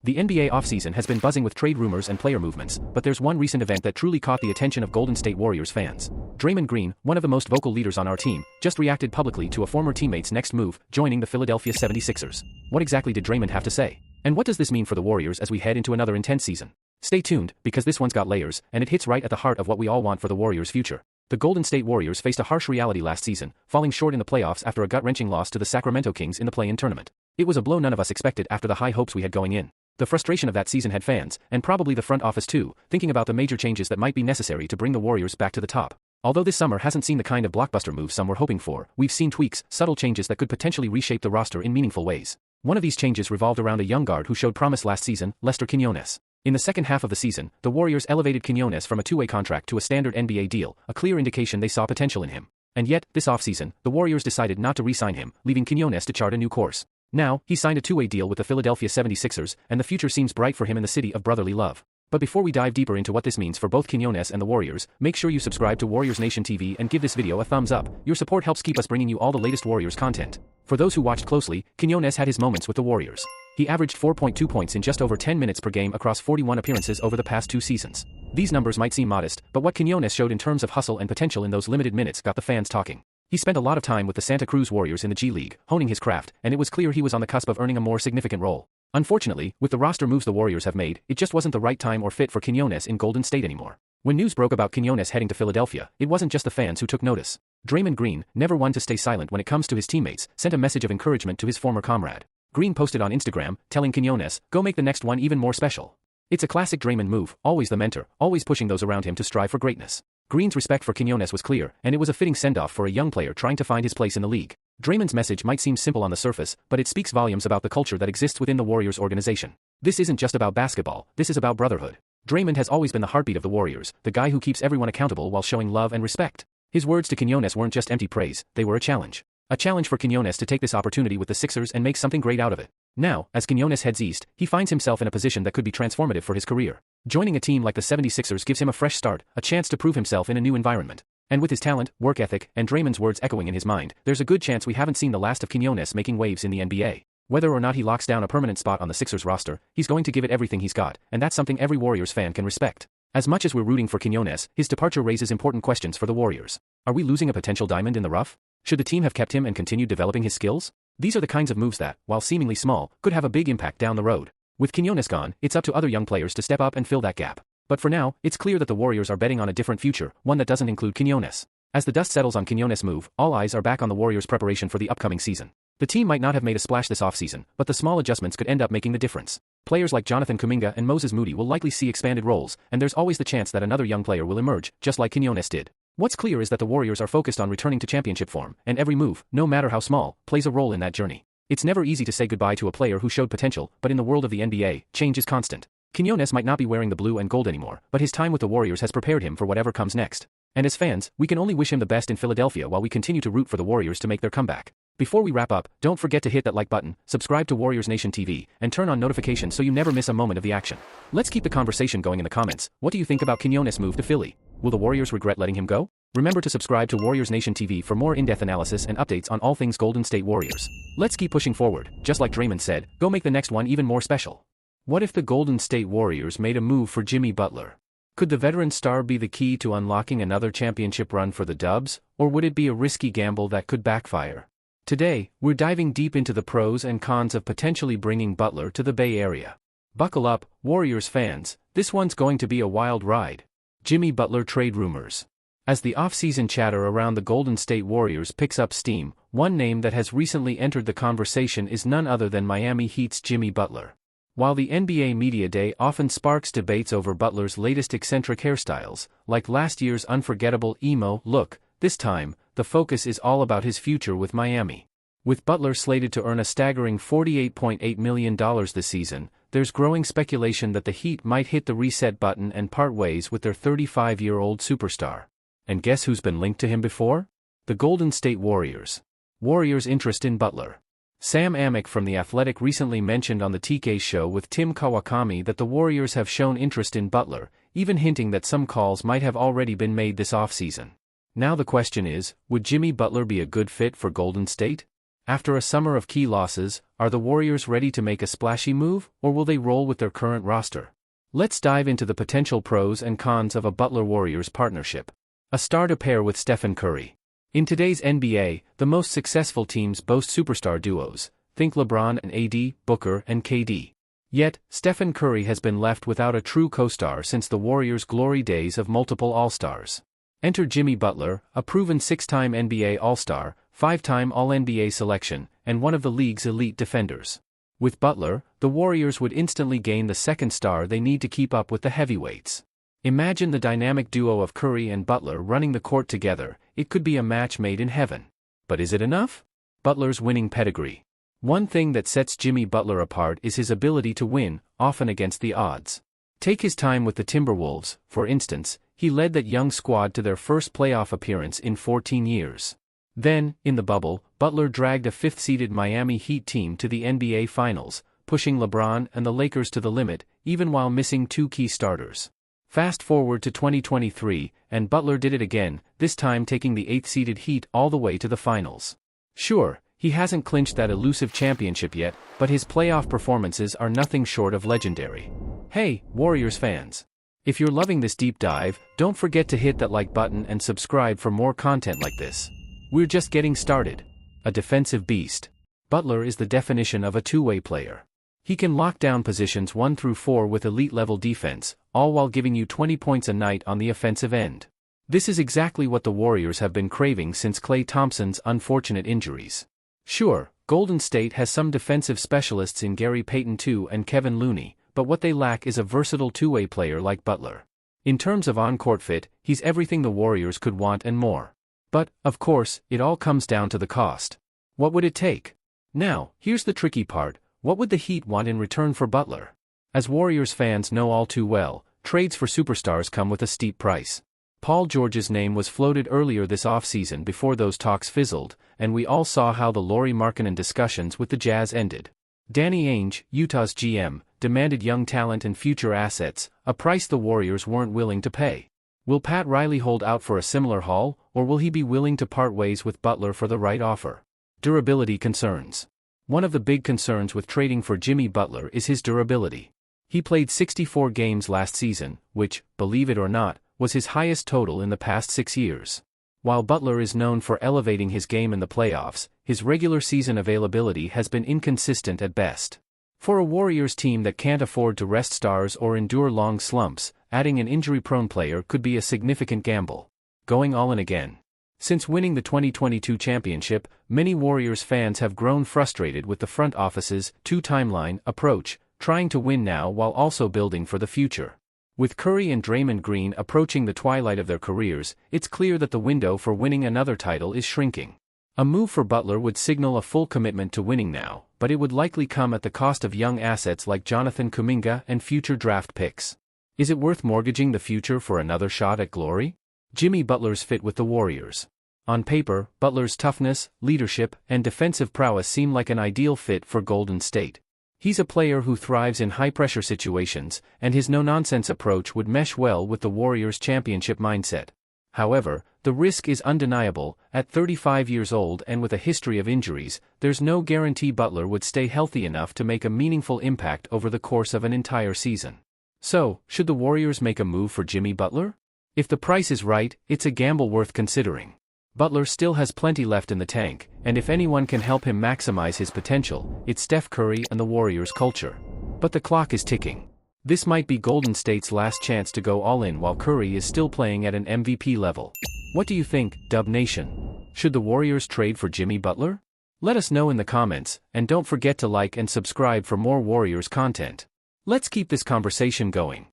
The NBA offseason has been buzzing with trade rumors and player movements, but there's one recent event that truly caught the attention of Golden State Warriors fans. Draymond Green, one of the most vocal leaders on our team, just reacted publicly to a former teammate's next move, joining the Philadelphia 76ers. What exactly did Draymond have to say? And what does this mean for the Warriors as we head into another intense season? Stay tuned, because this one's got layers, and it hits right at the heart of what we all want for the Warriors' future. The Golden State Warriors faced a harsh reality last season, falling short in the playoffs after a gut-wrenching loss to the Sacramento Kings in the play-in tournament. It was a blow none of us expected after the high hopes we had going in. The frustration of that season had fans, and probably the front office too, thinking about the major changes that might be necessary to bring the Warriors back to the top. Although this summer hasn't seen the kind of blockbuster moves some were hoping for, we've seen tweaks, subtle changes that could potentially reshape the roster in meaningful ways. One of these changes revolved around a young guard who showed promise last season, Lester Quinones. In the second half of the season, the Warriors elevated Quinones from a two-way contract to a standard NBA deal, a clear indication they saw potential in him. And yet, this offseason, the Warriors decided not to re-sign him, leaving Quinones to chart a new course. Now, he signed a two-way deal with the Philadelphia 76ers, and the future seems bright for him in the city of brotherly love. But before we dive deeper into what this means for both Quinones and the Warriors, make sure you subscribe to Warriors Nation TV and give this video a thumbs up. Your support helps keep us bringing you all the latest Warriors content. For those who watched closely, Quinones had his moments with the Warriors. He averaged 4.2 points in just over 10 minutes per game across 41 appearances over the past 2 seasons. These numbers might seem modest, but what Quinones showed in terms of hustle and potential in those limited minutes got the fans talking. He spent a lot of time with the Santa Cruz Warriors in the G League, honing his craft, and it was clear he was on the cusp of earning a more significant role. Unfortunately, with the roster moves the Warriors have made, it just wasn't the right time or fit for Quinones in Golden State anymore. When news broke about Quinones heading to Philadelphia, it wasn't just the fans who took notice. Draymond Green, never one to stay silent when it comes to his teammates, sent a message of encouragement to his former comrade. Green posted on Instagram, telling Quinones, "Go make the next one even more special." It's a classic Draymond move, always the mentor, always pushing those around him to strive for greatness. Green's respect for Quinones was clear, and it was a fitting send-off for a young player trying to find his place in the league. Draymond's message might seem simple on the surface, but it speaks volumes about the culture that exists within the Warriors organization. This isn't just about basketball, this is about brotherhood. Draymond has always been the heartbeat of the Warriors, the guy who keeps everyone accountable while showing love and respect. His words to Quinones weren't just empty praise, they were a challenge. A challenge for Quinones to take this opportunity with the Sixers and make something great out of it. Now, as Quinones heads east, he finds himself in a position that could be transformative for his career. Joining a team like the 76ers gives him a fresh start, a chance to prove himself in a new environment. And with his talent, work ethic, and Draymond's words echoing in his mind, there's a good chance we haven't seen the last of Quinones making waves in the NBA. Whether or not he locks down a permanent spot on the Sixers roster, he's going to give it everything he's got, and that's something every Warriors fan can respect. As much as we're rooting for Quinones, his departure raises important questions for the Warriors. Are we losing a potential diamond in the rough? Should the team have kept him and continued developing his skills? These are the kinds of moves that, while seemingly small, could have a big impact down the road. With Quinones gone, it's up to other young players to step up and fill that gap. But for now, it's clear that the Warriors are betting on a different future, one that doesn't include Quinones. As the dust settles on Quinones' move, all eyes are back on the Warriors' preparation for the upcoming season. The team might not have made a splash this offseason, but the small adjustments could end up making the difference. Players like Jonathan Kuminga and Moses Moody will likely see expanded roles, and there's always the chance that another young player will emerge, just like Quinones did. What's clear is that the Warriors are focused on returning to championship form, and every move, no matter how small, plays a role in that journey. It's never easy to say goodbye to a player who showed potential, but in the world of the NBA, change is constant. Quinones might not be wearing the blue and gold anymore, but his time with the Warriors has prepared him for whatever comes next. And as fans, we can only wish him the best in Philadelphia while we continue to root for the Warriors to make their comeback. Before we wrap up, don't forget to hit that like button, subscribe to Warriors Nation TV, and turn on notifications so you never miss a moment of the action. Let's keep the conversation going in the comments. What do you think about Quinones' move to Philly? Will the Warriors regret letting him go? Remember to subscribe to Warriors Nation TV for more in-depth analysis and updates on all things Golden State Warriors. Let's keep pushing forward. Just like Draymond said, go make the next one even more special. What if the Golden State Warriors made a move for Jimmy Butler? Could the veteran star be the key to unlocking another championship run for the Dubs, or would it be a risky gamble that could backfire? Today, we're diving deep into the pros and cons of potentially bringing Butler to the Bay Area. Buckle up, Warriors fans, this one's going to be a wild ride. Jimmy Butler trade rumors. As the offseason chatter around the Golden State Warriors picks up steam, one name that has recently entered the conversation is none other than Miami Heat's Jimmy Butler. While the NBA Media Day often sparks debates over Butler's latest eccentric hairstyles, like last year's unforgettable emo look, this time, the focus is all about his future with Miami. With Butler slated to earn a staggering $48.8 million this season, there's growing speculation that the Heat might hit the reset button and part ways with their 35-year-old superstar. And guess who's been linked to him before? The Golden State Warriors. Warriors' interest in Butler. Sam Amick from The Athletic recently mentioned on the TK show with Tim Kawakami that the Warriors have shown interest in Butler, even hinting that some calls might have already been made this offseason. Now the question is, would Jimmy Butler be a good fit for Golden State? After a summer of key losses, are the Warriors ready to make a splashy move, or will they roll with their current roster? Let's dive into the potential pros and cons of a Butler-Warriors partnership. A star to pair with Stephen Curry. In today's NBA, the most successful teams boast superstar duos. Think LeBron and AD, Booker and KD. Yet, Stephen Curry has been left without a true co-star since the Warriors' glory days of multiple All-Stars. Enter Jimmy Butler, a proven 6-time NBA All-Star, 5-time All-NBA selection, and one of the league's elite defenders. With Butler, the Warriors would instantly gain the second star they need to keep up with the heavyweights. Imagine the dynamic duo of Curry and Butler running the court together. It could be a match made in heaven. But is it enough? Butler's winning pedigree. One thing that sets Jimmy Butler apart is his ability to win, often against the odds. Take his time with the Timberwolves, for instance. He led that young squad to their first playoff appearance in 14 years. Then, in the bubble, Butler dragged a 5th-seeded Miami Heat team to the NBA Finals, pushing LeBron and the Lakers to the limit, even while missing 2 key starters. Fast forward to 2023, and Butler did it again, this time taking the 8th-seeded Heat all the way to the Finals. Sure, he hasn't clinched that elusive championship yet, but his playoff performances are nothing short of legendary. Hey, Warriors fans! If you're loving this deep dive, don't forget to hit that like button and subscribe for more content like this. We're just getting started. A defensive beast. Butler is the definition of a two-way player. He can lock down positions 1 through 4 with elite-level defense, all while giving you 20 points a night on the offensive end. This is exactly what the Warriors have been craving since Klay Thompson's unfortunate injuries. Sure, Golden State has some defensive specialists in Gary Payton II and Kevin Looney, but what they lack is a versatile two-way player like Butler. In terms of on-court fit, he's everything the Warriors could want and more. But, of course, it all comes down to the cost. What would it take? Now, here's the tricky part. What would the Heat want in return for Butler? As Warriors fans know all too well, trades for superstars come with a steep price. Paul George's name was floated earlier this offseason before those talks fizzled, and we all saw how the Lauri Markkanen discussions with the Jazz ended. Danny Ainge, Utah's GM, demanded young talent and future assets, a price the Warriors weren't willing to pay. Will Pat Riley hold out for a similar haul, or will he be willing to part ways with Butler for the right offer? Durability concerns. One of the big concerns with trading for Jimmy Butler is his durability. He played 64 games last season, which, believe it or not, was his highest total in the past 6 years. While Butler is known for elevating his game in the playoffs, his regular season availability has been inconsistent at best. For a Warriors team that can't afford to rest stars or endure long slumps, adding an injury-prone player could be a significant gamble. Going all in again. Since winning the 2022 championship, many Warriors fans have grown frustrated with the front office's two-timeline approach, trying to win now while also building for the future. With Curry and Draymond Green approaching the twilight of their careers, it's clear that the window for winning another title is shrinking. A move for Butler would signal a full commitment to winning now, but it would likely come at the cost of young assets like Jonathan Kuminga and future draft picks. Is it worth mortgaging the future for another shot at glory? Jimmy Butler's fit with the Warriors. On paper, Butler's toughness, leadership, and defensive prowess seem like an ideal fit for Golden State. He's a player who thrives in high-pressure situations, and his no-nonsense approach would mesh well with the Warriors' championship mindset. However, the risk is undeniable. At 35 years old and with a history of injuries, there's no guarantee Butler would stay healthy enough to make a meaningful impact over the course of an entire season. So, should the Warriors make a move for Jimmy Butler? If the price is right, it's a gamble worth considering. Butler still has plenty left in the tank, and if anyone can help him maximize his potential, it's Steph Curry and the Warriors culture. But the clock is ticking. This might be Golden State's last chance to go all in while Curry is still playing at an MVP level. What do you think, Dub Nation? Should the Warriors trade for Jimmy Butler? Let us know in the comments, and don't forget to like and subscribe for more Warriors content. Let's keep this conversation going.